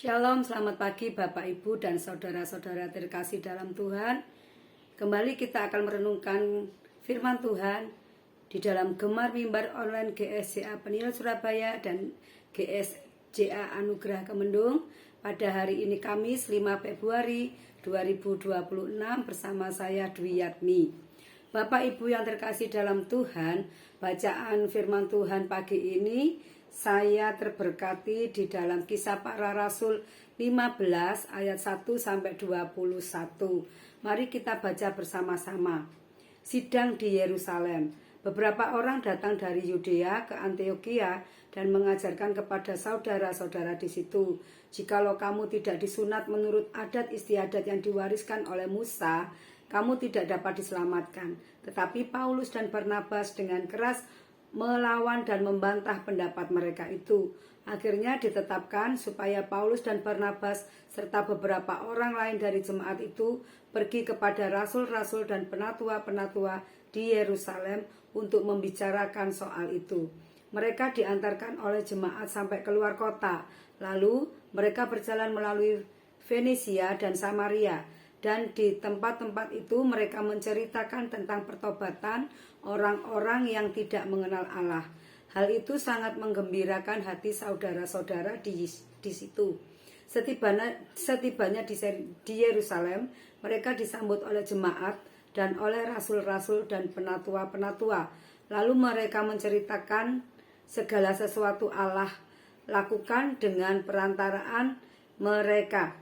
Shalom, selamat pagi Bapak Ibu dan saudara-saudara terkasih dalam Tuhan. Kembali kita akan merenungkan firman Tuhan di dalam Gemar Mimbar Online GSJA Penil Surabaya dan GSJA Anugerah Kemendung pada hari ini Kamis 5 Februari 2026 bersama saya Dwi Yatmi. Bapak Ibu yang terkasih dalam Tuhan, bacaan firman Tuhan pagi ini saya terberkati di dalam Kisah Para Rasul 15 ayat 1 sampai 21. Mari kita baca bersama-sama. Sidang di Yerusalem. Beberapa orang datang dari Yudea ke Antioquia dan mengajarkan kepada saudara-saudara di situ, jikalau kamu tidak disunat menurut adat istiadat yang diwariskan oleh Musa, kamu tidak dapat diselamatkan. Tetapi Paulus dan Barnabas dengan keras melawan dan membantah pendapat mereka itu. Akhirnya ditetapkan supaya Paulus dan Barnabas serta beberapa orang lain dari jemaat itu pergi kepada rasul-rasul dan penatua-penatua di Yerusalem untuk membicarakan soal itu. Mereka diantarkan oleh jemaat sampai keluar kota. Lalu mereka berjalan melalui Fenisia dan Samaria. Dan di tempat-tempat itu mereka menceritakan tentang pertobatan orang-orang yang tidak mengenal Allah. Hal itu sangat menggembirakan hati saudara-saudara di situ. Setibanya di Yerusalem, mereka disambut oleh jemaat dan oleh rasul-rasul dan penatua-penatua. Lalu mereka menceritakan segala sesuatu Allah lakukan dengan perantaraan mereka.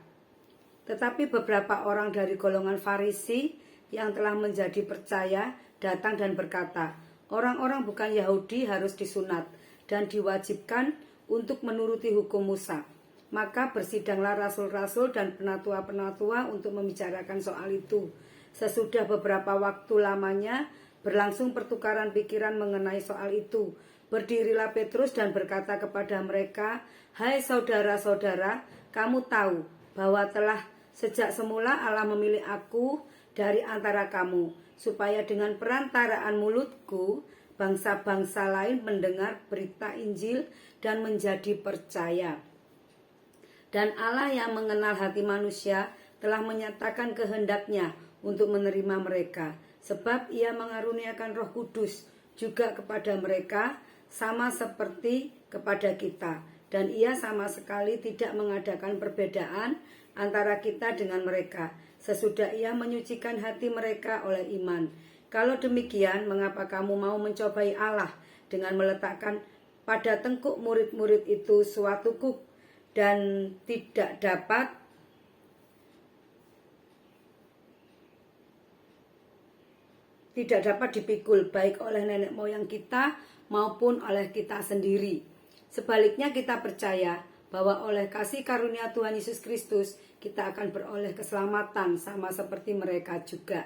Tetapi beberapa orang dari golongan Farisi yang telah menjadi percaya datang dan berkata, orang-orang bukan Yahudi harus disunat dan diwajibkan untuk menuruti hukum Musa. Maka bersidanglah rasul-rasul dan penatua-penatua untuk membicarakan soal itu. Sesudah beberapa waktu lamanya berlangsung pertukaran pikiran mengenai soal itu. Berdirilah Petrus dan berkata kepada mereka, hai saudara-saudara, kamu tahu bahwa telah sejak semula Allah memilih aku dari antara kamu, supaya dengan perantaraan mulutku, bangsa-bangsa lain mendengar berita Injil dan menjadi percaya. Dan Allah yang mengenal hati manusia telah menyatakan kehendaknya untuk menerima mereka, sebab Ia mengaruniakan Roh Kudus juga kepada mereka, sama seperti kepada kita. Dan Ia sama sekali tidak mengadakan perbedaan antara kita dengan mereka, sesudah Ia menyucikan hati mereka oleh iman. Kalau demikian, mengapa kamu mau mencobai Allah dengan meletakkan pada tengkuk murid-murid itu suatu kuk dan tidak dapat dipikul baik oleh nenek moyang kita maupun oleh kita sendiri. Sebaliknya kita percaya bahwa oleh kasih karunia Tuhan Yesus Kristus kita akan beroleh keselamatan sama seperti mereka juga.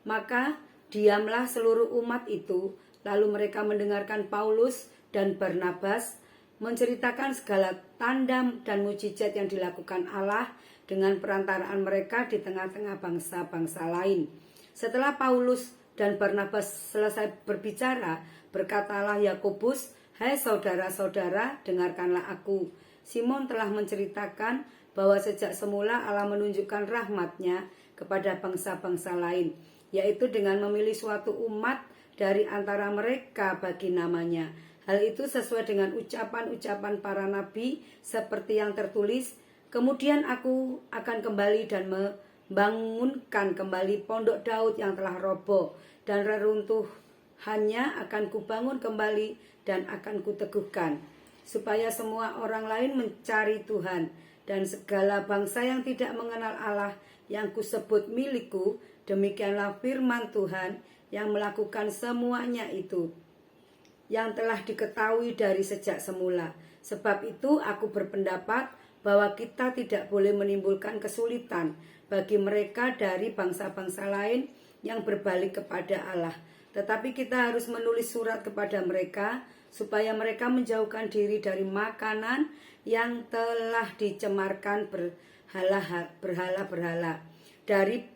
Maka diamlah seluruh umat itu. Lalu mereka mendengarkan Paulus dan Barnabas menceritakan segala tanda dan mujizat yang dilakukan Allah dengan perantaraan mereka di tengah-tengah bangsa-bangsa lain. Setelah Paulus dan Barnabas selesai berbicara, berkatalah Yakobus, hai saudara-saudara, dengarkanlah aku. Simon telah menceritakan bahwa sejak semula Allah menunjukkan rahmat-Nya kepada bangsa-bangsa lain, yaitu dengan memilih suatu umat dari antara mereka bagi namanya. Hal itu sesuai dengan ucapan-ucapan para nabi seperti yang tertulis, kemudian aku akan kembali dan membangunkan kembali pondok Daud yang telah roboh, dan reruntuhannya akan kubangun kembali dan akan kuteguhkan, supaya semua orang lain mencari Tuhan, dan segala bangsa yang tidak mengenal Allah yang kusebut milikku. Demikianlah firman Tuhan yang melakukan semuanya itu, yang telah diketahui dari sejak semula. Sebab itu aku berpendapat bahwa kita tidak boleh menimbulkan kesulitan bagi mereka dari bangsa-bangsa lain yang berbalik kepada Allah. Tetapi kita harus menulis surat kepada mereka supaya mereka menjauhkan diri dari makanan yang telah dicemarkan berhala-berhala, dari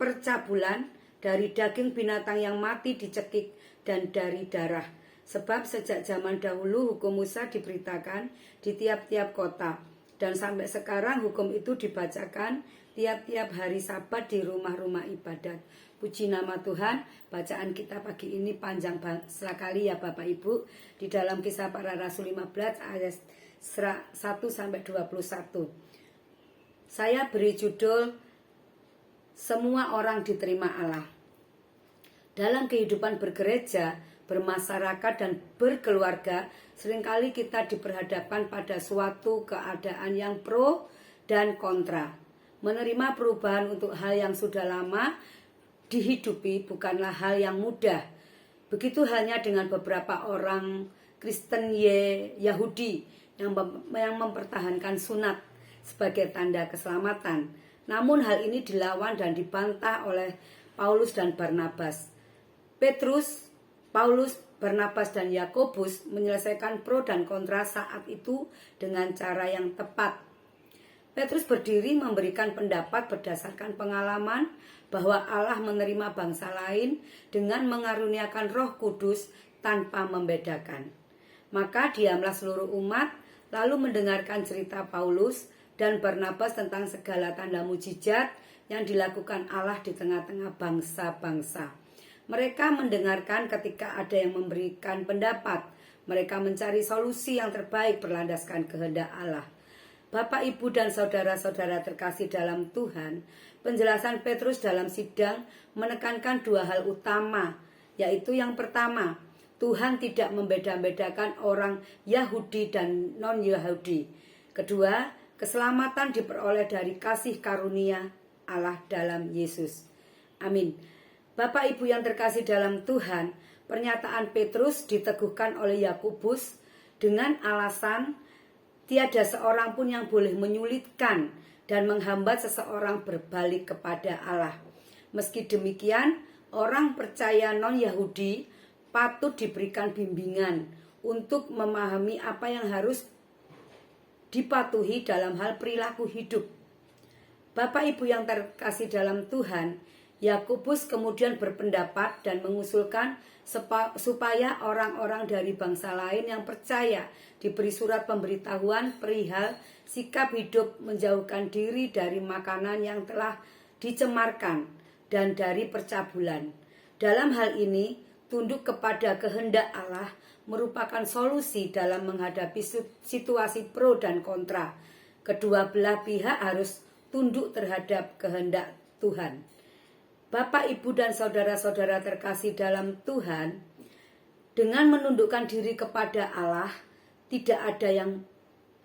percabulan, dari daging binatang yang mati dicekik, dan dari darah. Sebab sejak zaman dahulu hukum Musa diberitakan di tiap-tiap kota, dan sampai sekarang hukum itu dibacakan tiap-tiap hari Sabat di rumah-rumah ibadat. Puji nama Tuhan. Bacaan kita pagi ini panjang sekali ya Bapak Ibu, di dalam Kisah Para Rasul 15 ayat 1-21. Saya beri judul Semua Orang Diterima Allah. Dalam kehidupan bergereja, bermasyarakat dan berkeluarga, seringkali kita diperhadapkan pada suatu keadaan yang pro dan kontra. Menerima perubahan untuk hal yang sudah lama dihidupi bukanlah hal yang mudah. Begitu halnya dengan beberapa orang Kristen Yahudi yang mempertahankan sunat sebagai tanda keselamatan. Namun hal ini dilawan dan dibantah oleh Paulus dan Barnabas. Paulus, Barnabas dan Yakobus menyelesaikan pro dan kontra saat itu dengan cara yang tepat. Petrus berdiri memberikan pendapat berdasarkan pengalaman bahwa Allah menerima bangsa lain dengan mengaruniakan Roh Kudus tanpa membedakan. Maka diamlah seluruh umat lalu mendengarkan cerita Paulus dan Barnabas tentang segala tanda mujizat yang dilakukan Allah di tengah-tengah bangsa-bangsa. Mereka mendengarkan ketika ada yang memberikan pendapat. Mereka mencari solusi yang terbaik berlandaskan kehendak Allah. Bapak, Ibu, dan saudara-saudara terkasih dalam Tuhan, penjelasan Petrus dalam sidang menekankan dua hal utama, yaitu yang pertama, Tuhan tidak membeda-bedakan orang Yahudi dan non-Yahudi. Kedua, keselamatan diperoleh dari kasih karunia Allah dalam Yesus. Amin. Bapak Ibu yang terkasih dalam Tuhan, pernyataan Petrus diteguhkan oleh Yakobus dengan alasan tiada seorang pun yang boleh menyulitkan dan menghambat seseorang berbalik kepada Allah. Meski demikian, orang percaya non-Yahudi patut diberikan bimbingan untuk memahami apa yang harus dipatuhi dalam hal perilaku hidup. Bapak Ibu yang terkasih dalam Tuhan, Yakobus kemudian berpendapat dan mengusulkan supaya orang-orang dari bangsa lain yang percaya diberi surat pemberitahuan perihal sikap hidup menjauhkan diri dari makanan yang telah dicemarkan dan dari percabulan. Dalam hal ini, tunduk kepada kehendak Allah merupakan solusi dalam menghadapi situasi pro dan kontra. Kedua belah pihak harus tunduk terhadap kehendak Tuhan. Bapak, Ibu, dan saudara-saudara terkasih dalam Tuhan, dengan menundukkan diri kepada Allah, tidak ada yang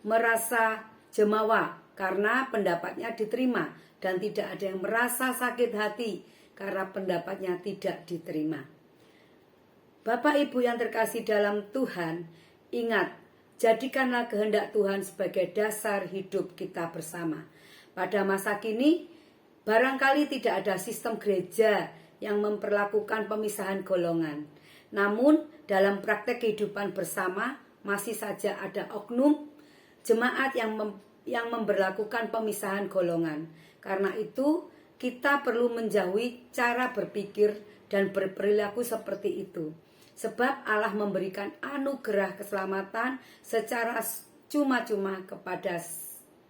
merasa jemawa karena pendapatnya diterima, dan tidak ada yang merasa sakit hati karena pendapatnya tidak diterima. Bapak, Ibu yang terkasih dalam Tuhan, ingat, jadikanlah kehendak Tuhan sebagai dasar hidup kita bersama. Pada masa kini, barangkali tidak ada sistem gereja yang memperlakukan pemisahan golongan. Namun, dalam praktek kehidupan bersama, masih saja ada oknum jemaat yang memberlakukan pemisahan golongan. Karena itu, kita perlu menjauhi cara berpikir dan berperilaku seperti itu. Sebab Allah memberikan anugerah keselamatan secara cuma-cuma kepada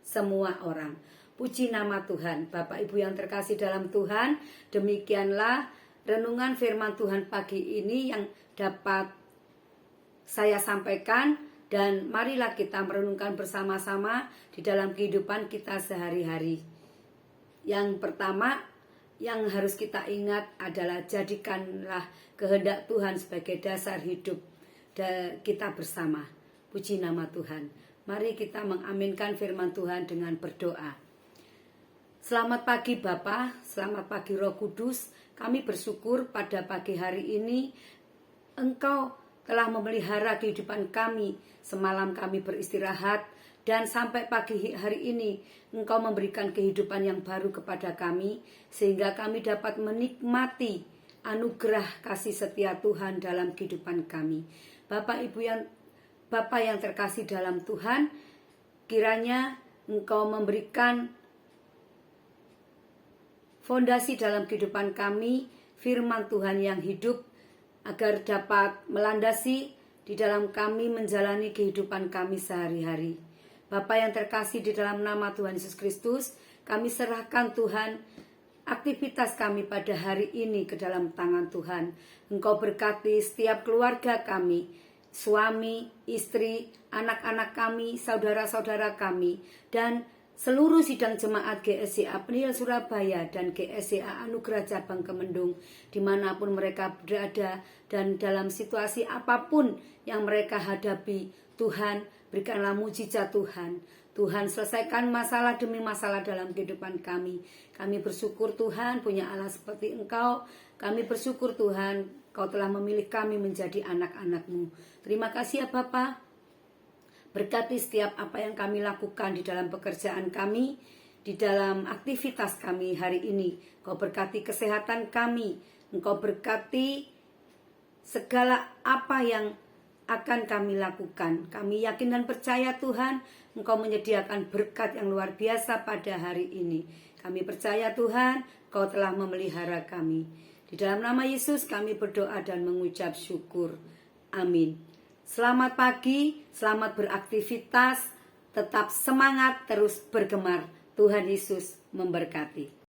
semua orang. Puji nama Tuhan. Bapak Ibu yang terkasih dalam Tuhan, demikianlah renungan firman Tuhan pagi ini yang dapat saya sampaikan, dan marilah kita merenungkan bersama-sama di dalam kehidupan kita sehari-hari. Yang pertama yang harus kita ingat adalah jadikanlah kehendak Tuhan sebagai dasar hidup kita bersama. Puji nama Tuhan. Mari kita mengaminkan firman Tuhan dengan berdoa. Selamat pagi Bapa, selamat pagi Roh Kudus. Kami bersyukur pada pagi hari ini Engkau telah memelihara kehidupan kami. Semalam kami beristirahat dan sampai pagi hari ini Engkau memberikan kehidupan yang baru kepada kami, sehingga kami dapat menikmati anugerah kasih setia Tuhan dalam kehidupan kami. Bapak yang terkasih dalam Tuhan, kiranya Engkau memberikan fondasi dalam kehidupan kami, firman Tuhan yang hidup, agar dapat melandasi di dalam kami menjalani kehidupan kami sehari-hari. Bapa yang terkasih, di dalam nama Tuhan Yesus Kristus, kami serahkan Tuhan aktivitas kami pada hari ini ke dalam tangan Tuhan. Engkau berkati setiap keluarga kami, suami, istri, anak-anak kami, saudara-saudara kami, dan seluruh sidang jemaat GSCA Penil Surabaya dan GSCA Anugerah Cabang Kemendung, dimanapun mereka berada dan dalam situasi apapun yang mereka hadapi. Tuhan, berikanlah mujizat Tuhan. Tuhan, selesaikan masalah demi masalah dalam kehidupan kami. Kami bersyukur Tuhan punya Allah seperti Engkau. Kami bersyukur Tuhan, Kau telah memilih kami menjadi anak-anak-Mu. Terima kasih ya Bapa. Berkati setiap apa yang kami lakukan di dalam pekerjaan kami, di dalam aktivitas kami hari ini. Kau berkati kesehatan kami. Engkau berkati segala apa yang akan kami lakukan. Kami yakin dan percaya Tuhan, Engkau menyediakan berkat yang luar biasa pada hari ini. Kami percaya Tuhan, Kau telah memelihara kami. Di dalam nama Yesus kami berdoa dan mengucap syukur. Amin. Selamat pagi, selamat beraktivitas, tetap semangat, terus bergemar. Tuhan Yesus memberkati.